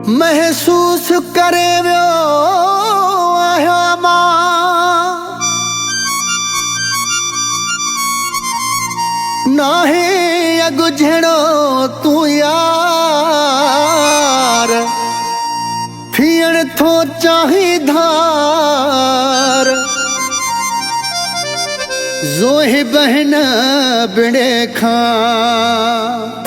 महसूस करे वियो आहियां मां नाहे अगु जहिड़ो तूं यार थियण थो चाहीं धार ज़ोहि बहन बिड़े खां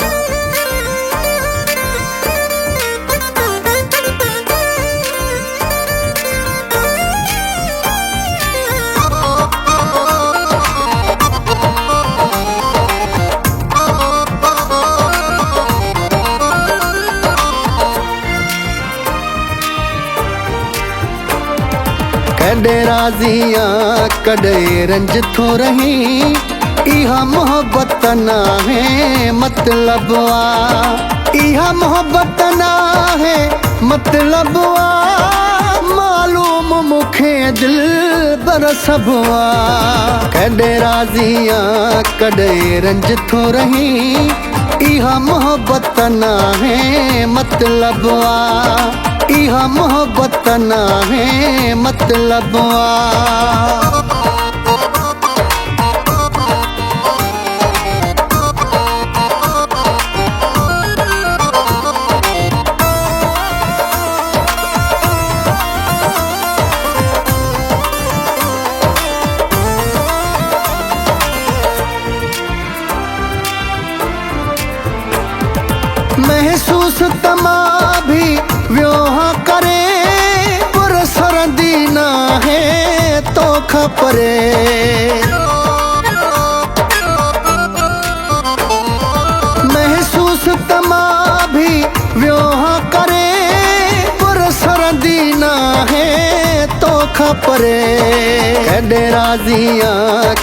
कॾे राज़िया कॾे रंज थो रही इहा मोहब्बत नाहे मतलब आ इहा मोहब्बत नाहे मतलब आ मालूम मूंखे दिल बर सब आ कॾे राज़िया कॾे रंज थो रही इहा मोहब्बत नाहे मतलब आ इहा मोहब्बत नाहे मतलब आ महसूस तमा भी व्योह करे पुर सरदी ना है तो खपरे महसूस तमा भी व्योह करे पुर सरदी ना है तो खपरे कॾे राज़िया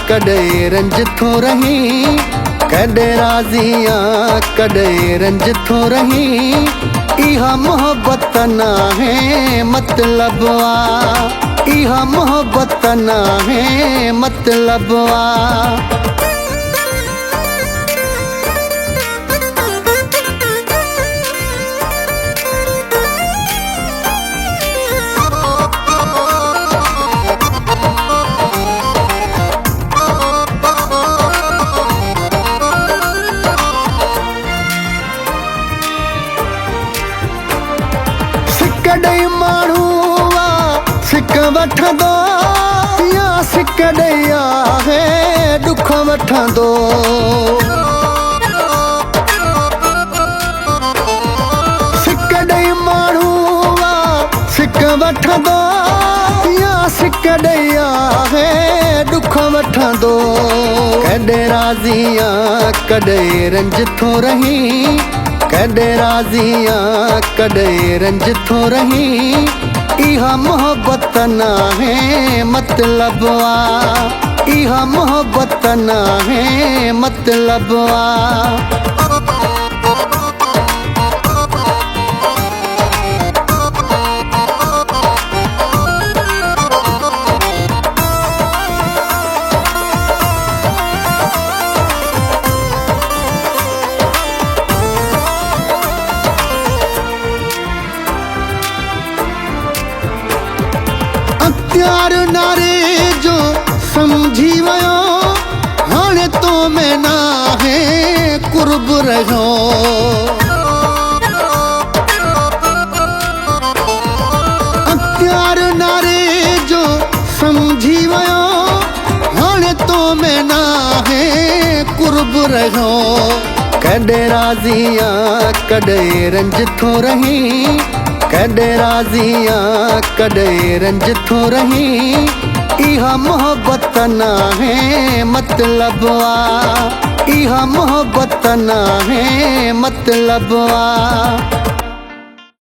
कॾे रंज थो रही कॾे राज़िया कॾे रंज थो रही इहा मोहब्बत नाहे मतलब आ इहा मोहब्बत नाहे मतलब आ कॾहिं माण्हू सिक वठंदो या सिक ॾेई आहे ॾुख वठंदो सिक ॾेई माण्हू सिक वठंदो या सिक ॾेई आहे ॾुख वठंदो कॾे राज़िया कॾे रंज थो रही कॾे राज़िया कॾे रंज थो रही इहा मोहब्बत नाहे मतलब आ इहा मोहब्बत नाहे मतलब आ प्यार नारे जो समझी वियो हाणे तो में नाहे कुर्ब रहियो प्यार नारे जो समझी वियो हाणे तो में नाहे कुर्ब रहियो कॾे राज़िया कॾे रंज थो रही कॾे राज़िया कॾे रंज थो रही इहा मोहब्बत नाहे मतलब आ इहा मोहब्बत नाहे मतलब आ